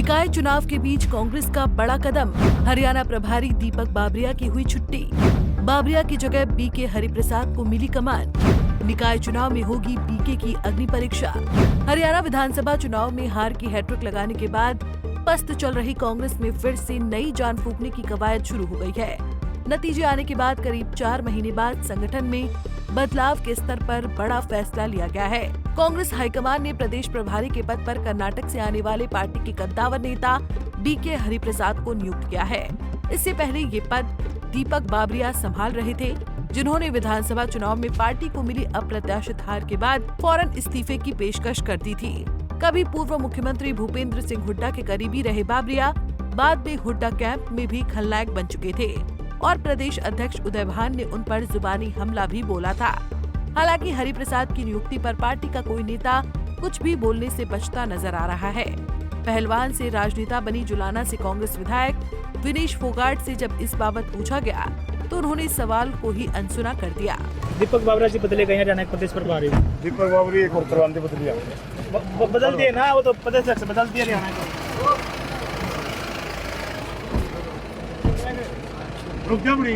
निकाय चुनाव के बीच कांग्रेस का बड़ा कदम, हरियाणा प्रभारी दीपक बाबरिया की हुई छुट्टी। बाबरिया की जगह बीके हरिप्रसाद को मिली कमान। निकाय चुनाव में होगी बीके की अग्नि परीक्षा। हरियाणा विधानसभा चुनाव में हार की हैट्रिक लगाने के बाद पस्त चल रही कांग्रेस में फिर से नई जान फूंकने की कवायद शुरू हो गई है। नतीजे आने के बाद करीब 4 महीने बाद संगठन में बदलाव के स्तर पर बड़ा फैसला लिया गया है। कांग्रेस हाईकमान ने प्रदेश प्रभारी के पद पर कर्नाटक से आने वाले पार्टी के कद्दावर नेता बीके हरिप्रसाद को नियुक्त किया है। इससे पहले ये पद दीपक बाबरिया संभाल रहे थे, जिन्होंने विधानसभा चुनाव में पार्टी को मिली अप्रत्याशित हार के बाद फौरन इस्तीफे की पेशकश कर दी थी। कभी पूर्व मुख्यमंत्री भूपेंद्र सिंह हुड्डा के करीबी रहे बाबरिया बाद में हुड्डा कैंप में भी खलनायक बन चुके थे और प्रदेश अध्यक्ष उदय भान ने उन पर जुबानी हमला भी बोला था। हालांकि हरिप्रसाद की नियुक्ति पर पार्टी का कोई नेता कुछ भी बोलने से बचता नजर आ रहा है। पहलवान से राजनेता बनी जुलाना से कांग्रेस विधायक विनेश फोगाट से जब इस बाबत पूछा गया तो उन्होंने सवाल को ही अनसुना कर दिया। दीपक बाबरिया जी बदले गए जाना प्रदेश प्रभारी। दीपक बाबरी एक और करवाने बदल बदल दिए ना, वो तो प्रदेश से बदल दिया हरियाणा रुक जा बड़ी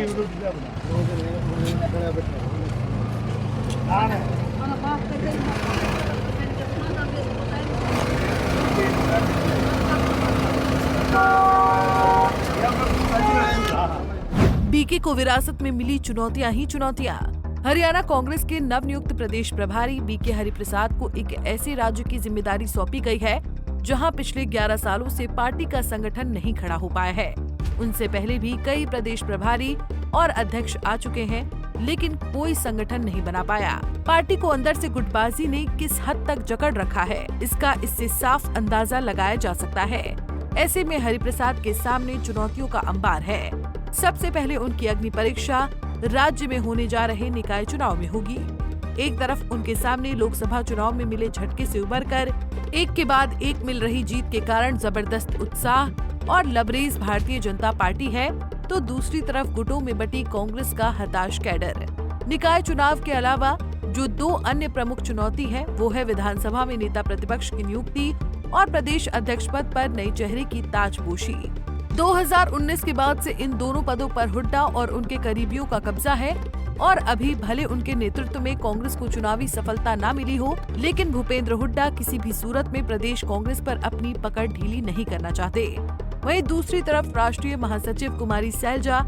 बीके को विरासत में मिली चुनौतियां ही चुनौतियां। हरियाणा कांग्रेस के नवनियुक्त प्रदेश प्रभारी बीके हरिप्रसाद को एक ऐसे राज्य की जिम्मेदारी सौंपी गई है जहां पिछले 11 सालों से पार्टी का संगठन नहीं खड़ा हो पाया है। उनसे पहले भी कई प्रदेश प्रभारी और अध्यक्ष आ चुके हैं, लेकिन कोई संगठन नहीं बना पाया। पार्टी को अंदर से गुटबाजी ने किस हद तक जकड़ रखा है, इसका इससे साफ अंदाजा लगाया जा सकता है। ऐसे में हरिप्रसाद के सामने चुनौतियों का अंबार है। सबसे पहले उनकी अग्नि परीक्षा राज्य में होने जा रहे निकाय चुनाव में होगी। एक तरफ उनके सामने लोकसभा चुनाव में मिले झटके से उबरकर एक के बाद एक मिल रही जीत के कारण जबरदस्त उत्साह और लबरेज भारतीय जनता पार्टी है, तो दूसरी तरफ गुटों में बटी कांग्रेस का हताश कैडर। निकाय चुनाव के अलावा जो 2 अन्य प्रमुख चुनौती है वो है विधानसभा में नेता प्रतिपक्ष की नियुक्ति और प्रदेश अध्यक्ष पद पर नए चेहरे की ताजपोशी। 2019 के बाद से इन दोनों पदों पर हुड्डा और उनके करीबियों का कब्जा है और अभी भले उनके नेतृत्व में कांग्रेस को चुनावी सफलता न मिली हो, लेकिन भूपेंद्र हुड्डा किसी भी सूरत में प्रदेश कांग्रेस पर अपनी पकड़ ढीली नहीं करना चाहते। वहीं दूसरी तरफ राष्ट्रीय महासचिव कुमारी सैलजा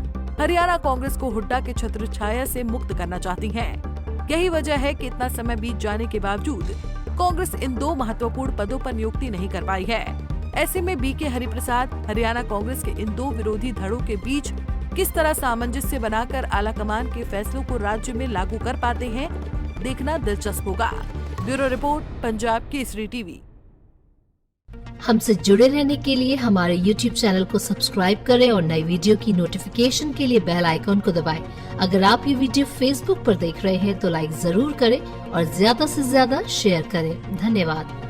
हरियाणा कांग्रेस को हुड्डा के छत्र छाया से मुक्त करना चाहती हैं। यही वजह है कि इतना समय बीत जाने के बावजूद कांग्रेस इन 2 महत्वपूर्ण पदों पर नियुक्ति नहीं कर पाई है। ऐसे में बीके हरिप्रसाद हरियाणा कांग्रेस के इन 2 विरोधी धड़ों के बीच किस तरह सामंजस्य बनाकर आलाकमान के फैसलों को राज्य में लागू कर पाते हैं, देखना दिलचस्प होगा। Bureau report, Punjab Kesari TV. हमसे जुड़े रहने के लिए हमारे YouTube चैनल को सब्सक्राइब करें और नई वीडियो की नोटिफिकेशन के लिए बेल आइकॉन को दबाएं। अगर आप ये वीडियो Facebook पर देख रहे हैं तो लाइक जरूर करें और ज्यादा से ज्यादा शेयर करें। धन्यवाद।